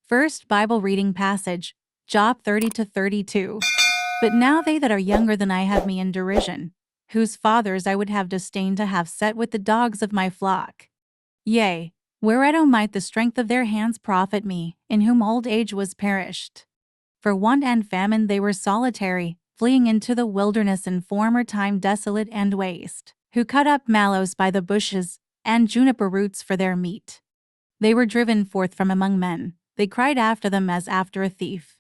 First Bible reading passage, Job 30-32. But now they that are younger than I have me in derision, whose fathers I would have disdained to have set with the dogs of my flock. Yea, whereat might the strength of their hands profit me, in whom old age was perished. For want and famine they were solitary, fleeing into the wilderness in former time desolate and waste, who cut up mallows by the bushes, and juniper roots for their meat. They were driven forth from among men, they cried after them as after a thief.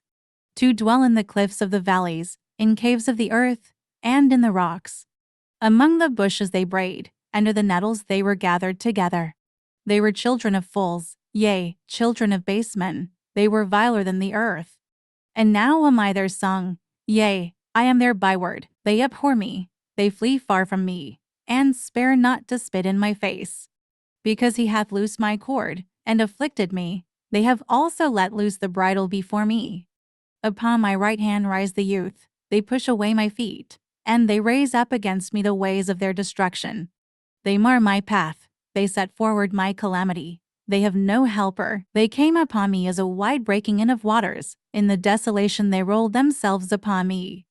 To dwell in the cliffs of the valleys, in caves of the earth, and in the rocks. Among the bushes they brayed, under the nettles they were gathered together. They were children of fools, yea, children of base men, they were viler than the earth. And now am I their song, yea, I am their byword, they abhor me, they flee far from me, and spare not to spit in my face. Because he hath loosed my cord, and afflicted me, they have also let loose the bridle before me. Upon my right hand rise the youth, they push away my feet, and they raise up against me the ways of their destruction. They mar my path, they set forward my calamity. They have no helper, they came upon me as a wide breaking in of waters, in the desolation they rolled themselves upon me.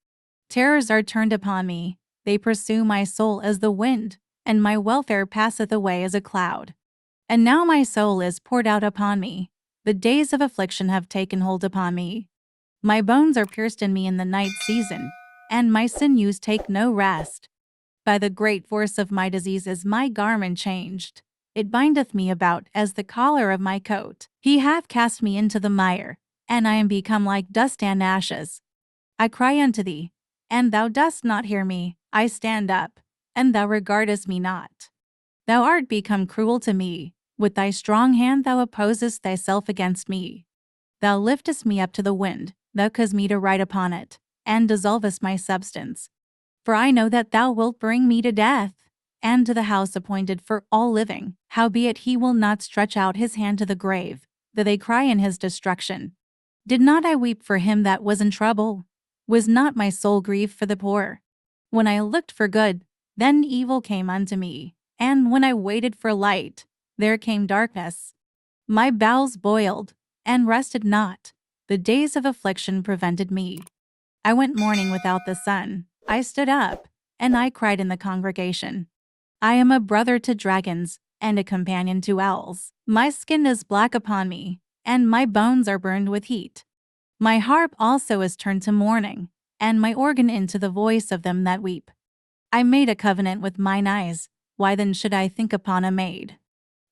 Terrors are turned upon me, they pursue my soul as the wind, and my welfare passeth away as a cloud. And now my soul is poured out upon me, the days of affliction have taken hold upon me. My bones are pierced in me in the night season, and my sinews take no rest. By the great force of my disease is my garment changed. It bindeth me about as the collar of my coat. He hath cast me into the mire, and I am become like dust and ashes. I cry unto thee, and thou dost not hear me. I stand up, and thou regardest me not. Thou art become cruel to me. With thy strong hand thou opposest thyself against me. Thou liftest me up to the wind, thou causest me to ride upon it, and dissolvest my substance. For I know that thou wilt bring me to death, and to the house appointed for all living. Howbeit he will not stretch out his hand to the grave, though they cry in his destruction. Did not I weep for him that was in trouble? Was not my soul grieved for the poor? When I looked for good, then evil came unto me, and when I waited for light, there came darkness. My bowels boiled, and rested not. The days of affliction prevented me. I went mourning without the sun. I stood up, and I cried in the congregation. I am a brother to dragons, and a companion to owls. My skin is black upon me, and my bones are burned with heat. My harp also is turned to mourning, and my organ into the voice of them that weep. I made a covenant with mine eyes, why then should I think upon a maid?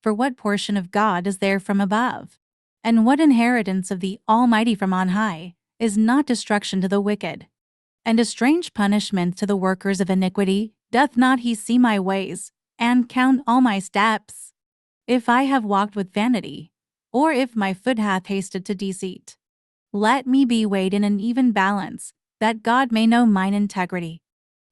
For what portion of God is there from above? And what inheritance of the Almighty from on high is not destruction to the wicked, and a strange punishment to the workers of iniquity? Doth not he see my ways, and count all my steps? If I have walked with vanity, or if my foot hath hasted to deceit, let me be weighed in an even balance, that God may know mine integrity.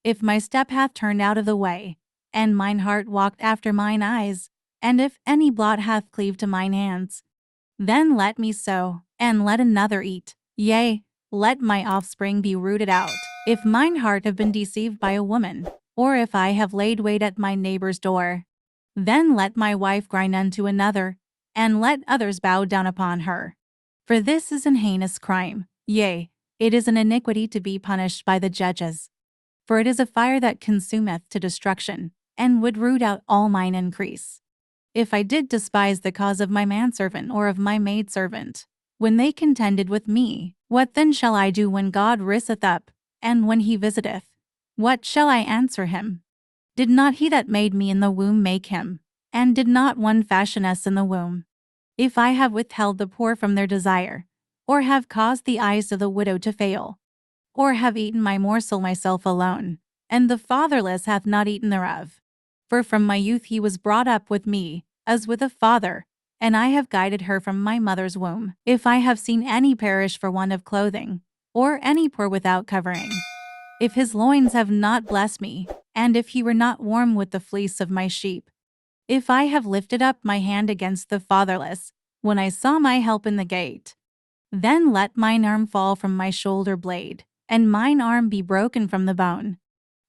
If my step hath turned out of the way, and mine heart walked after mine eyes, and if any blot hath cleaved to mine hands, then let me sow, and let another eat. Yea, let my offspring be rooted out. If mine heart have been deceived by a woman, or if I have laid wait at my neighbor's door, then let my wife grind unto another, and let others bow down upon her. For this is an heinous crime, yea, it is an iniquity to be punished by the judges. For it is a fire that consumeth to destruction, and would root out all mine increase. If I did despise the cause of my manservant or of my maidservant, when they contended with me, what then shall I do when God riseth up, and when he visiteth? What shall I answer him? Did not he that made me in the womb make him? And did not one fashion us in the womb? If I have withheld the poor from their desire, or have caused the eyes of the widow to fail, or have eaten my morsel myself alone, and the fatherless hath not eaten thereof. For from my youth he was brought up with me, as with a father, and I have guided her from my mother's womb. If I have seen any perish for want of clothing, or any poor without covering, if his loins have not blessed me, and if he were not warm with the fleece of my sheep, if I have lifted up my hand against the fatherless, when I saw my help in the gate, then let mine arm fall from my shoulder blade, and mine arm be broken from the bone.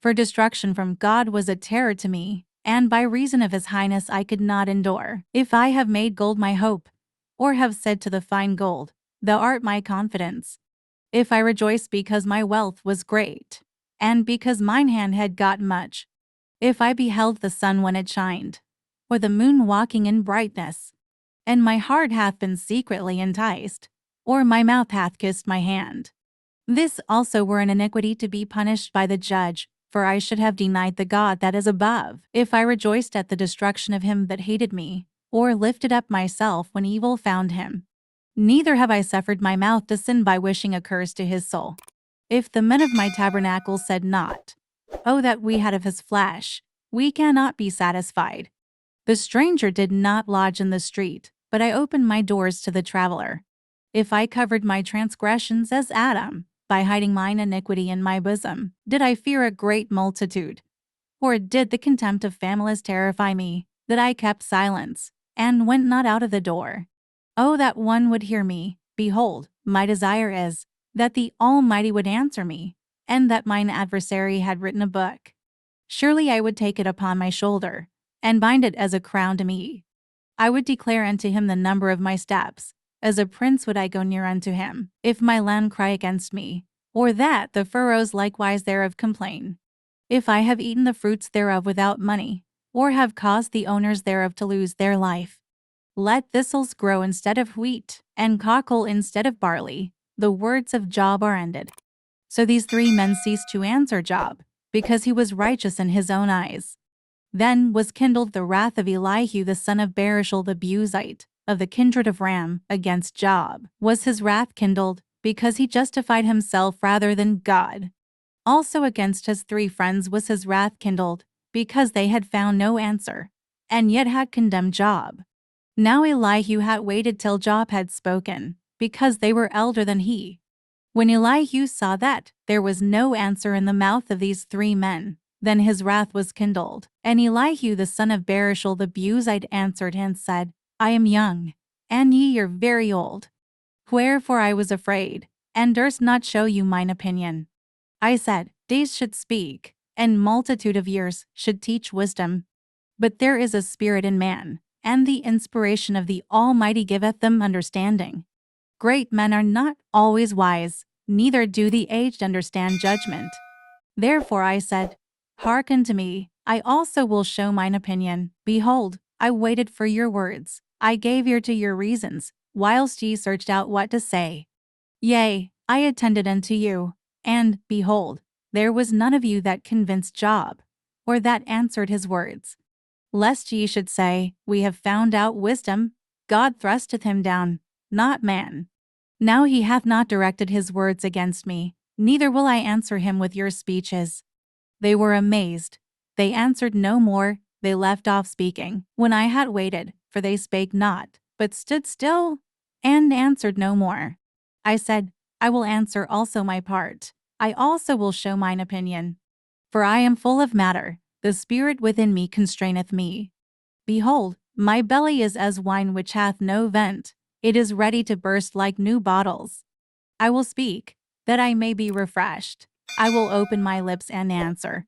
For destruction from God was a terror to me, and by reason of his highness I could not endure. If I have made gold my hope, or have said to the fine gold, thou art my confidence. If I rejoiced because my wealth was great, and because mine hand had got much, if I beheld the sun when it shined, or the moon walking in brightness, and my heart hath been secretly enticed, or my mouth hath kissed my hand, this also were an iniquity to be punished by the judge, for I should have denied the God that is above, if I rejoiced at the destruction of him that hated me, or lifted up myself when evil found him. Neither have I suffered my mouth to sin by wishing a curse to his soul. If the men of my tabernacle said not, "Oh, that we had of his flesh," we cannot be satisfied. The stranger did not lodge in the street, but I opened my doors to the traveler. If I covered my transgressions as Adam, by hiding mine iniquity in my bosom, did I fear a great multitude? Or did the contempt of families terrify me, that I kept silence, and went not out of the door? Oh, that one would hear me! Behold, my desire is, that the Almighty would answer me, and that mine adversary had written a book. Surely I would take it upon my shoulder, and bind it as a crown to me. I would declare unto him the number of my steps. As a prince would I go near unto him, if my land cry against me, or that the furrows likewise thereof complain. If I have eaten the fruits thereof without money, or have caused the owners thereof to lose their life. Let thistles grow instead of wheat, and cockle instead of barley. The words of Job are ended. So these 3 men ceased to answer Job, because he was righteous in his own eyes. Then was kindled the wrath of Elihu the son of Barishal the Buzite, of the kindred of Ram, against Job. Was his wrath kindled, because he justified himself rather than God? Also against his 3 friends was his wrath kindled, because they had found no answer, and yet had condemned Job. Now Elihu had waited till Job had spoken, because they were elder than he. When Elihu saw that there was no answer in the mouth of these 3 men, then his wrath was kindled. And Elihu the son of Barishal the Buzite answered and said, I am young, and ye are very old. Wherefore I was afraid, and durst not show you mine opinion. I said, days should speak, and multitude of years should teach wisdom. But there is a spirit in man, and the inspiration of the Almighty giveth them understanding. Great men are not always wise, neither do the aged understand judgment. Therefore I said, hearken to me, I also will show mine opinion. Behold, I waited for your words, I gave ear to your reasons, whilst ye searched out what to say. Yea, I attended unto you, and, behold, there was none of you that convinced Job, or that answered his words. Lest ye should say, we have found out wisdom, God thrusteth him down, not man. Now he hath not directed his words against me, neither will I answer him with your speeches. They were amazed. They answered no more, they left off speaking. When I had waited, for they spake not, but stood still, and answered no more. I said, I will answer also my part. I also will show mine opinion. For I am full of matter, the spirit within me constraineth me. Behold, my belly is as wine which hath no vent, it is ready to burst like new bottles. I will speak, that I may be refreshed. I will open my lips and answer.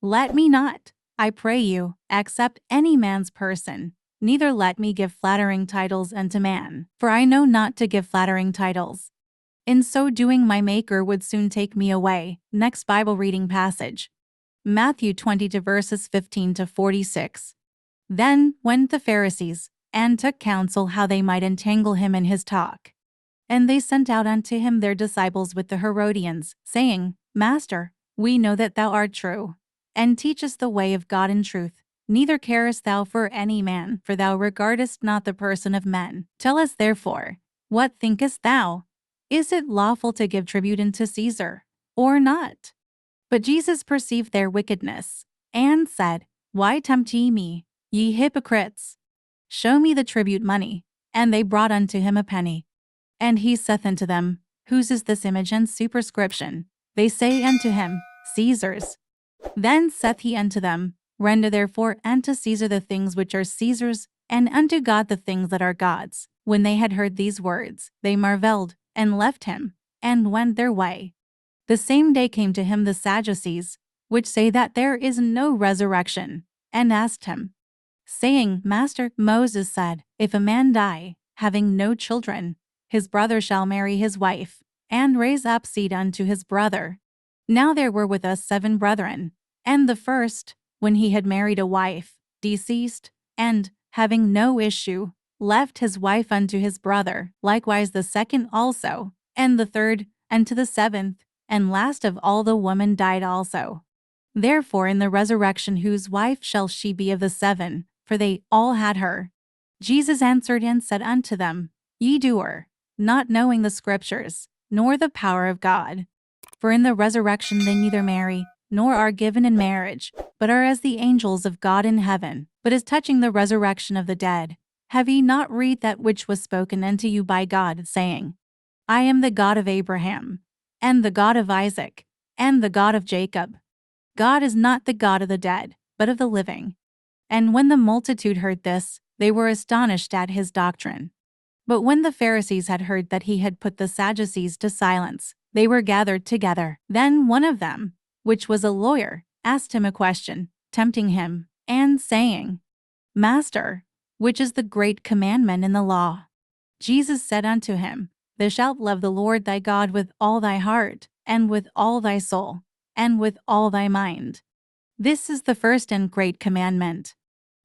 Let me not, I pray you, accept any man's person, neither let me give flattering titles unto man, for I know not to give flattering titles. In so doing my Maker would soon take me away. Next Bible reading passage. Matthew 20 to verses 15 to 46. Then went the Pharisees, and took counsel how they might entangle him in his talk. And they sent out unto him their disciples with the Herodians, saying, Master, we know that thou art true, and teachest the way of God in truth. Neither carest thou for any man, for thou regardest not the person of men. Tell us therefore, what thinkest thou? Is it lawful to give tribute unto Caesar, or not? But Jesus perceived their wickedness, and said, Why tempt ye me, ye hypocrites? Show me the tribute money. And they brought unto him a penny. And he saith unto them, Whose is this image and superscription? They say unto him, Caesar's. Then saith he unto them, Render therefore unto Caesar the things which are Caesar's, and unto God the things that are God's. When they had heard these words, they marveled, and left him, and went their way. The same day came to him the Sadducees, which say that there is no resurrection, and asked him, saying, Master, Moses said, if a man die, having no children, his brother shall marry his wife, and raise up seed unto his brother. Now there were with us 7 brethren, and the first, when he had married a wife, deceased, and, having no issue, left his wife unto his brother, likewise the second also, and the third, and to the 7th, and last of all the woman died also. Therefore in the resurrection whose wife shall she be of the 7? For they all had her. Jesus answered and said unto them, Ye do, not knowing the Scriptures, nor the power of God. For in the resurrection they neither marry, nor are given in marriage, but are as the angels of God in heaven. But as touching the resurrection of the dead, have ye not read that which was spoken unto you by God, saying, I am the God of Abraham, and the God of Isaac, and the God of Jacob? God is not the God of the dead, but of the living. And when the multitude heard this, they were astonished at his doctrine. But when the Pharisees had heard that he had put the Sadducees to silence, they were gathered together. Then one of them, which was a lawyer, asked him a question, tempting him, and saying, Master, which is the great commandment in the law? Jesus said unto him, Thou shalt love the Lord thy God with all thy heart, and with all thy soul, and with all thy mind. This is the first and great commandment.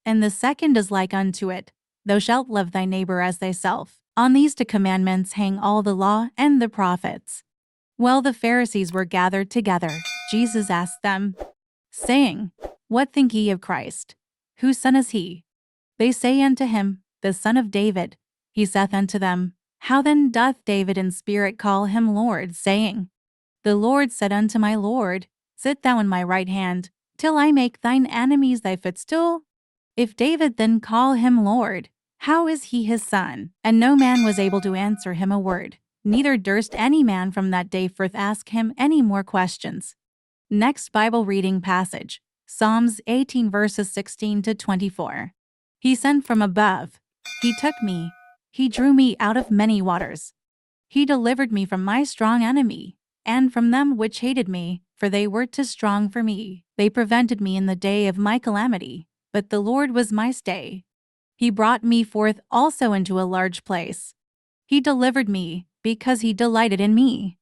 And the second is like unto it, Thou shalt love thy neighbor as thyself. On these 2 commandments hang all the law and the prophets. While the Pharisees were gathered together, Jesus asked them, saying, What think ye of Christ? Whose son is he? They say unto him, The son of David. He saith unto them, How then doth David in spirit call him Lord, saying, The Lord said unto my Lord, Sit thou in my right hand, till I make thine enemies thy footstool? If David then call him Lord, how is he his son? And no man was able to answer him a word, neither durst any man from that day forth ask him any more questions. Next Bible reading passage, Psalms 18 verses 16 to 24. He sent from above. He took me. He drew me out of many waters. He delivered me from my strong enemy, and from them which hated me, for they were too strong for me. They prevented me in the day of my calamity, but the Lord was my stay. He brought me forth also into a large place. He delivered me, because he delighted in me.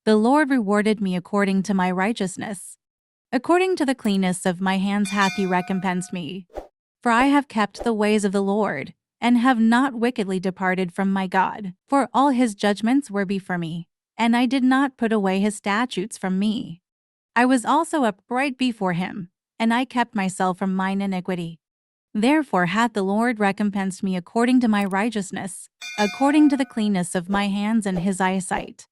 The Lord rewarded me according to my righteousness. According to the cleanness of my hands hath he recompensed me. For I have kept the ways of the Lord, and have not wickedly departed from my God. For all his judgments were before me, and I did not put away his statutes from me. I was also upright before him, and I kept myself from mine iniquity. Therefore hath the Lord recompensed me according to my righteousness, according to the cleanness of my hands in his eyesight.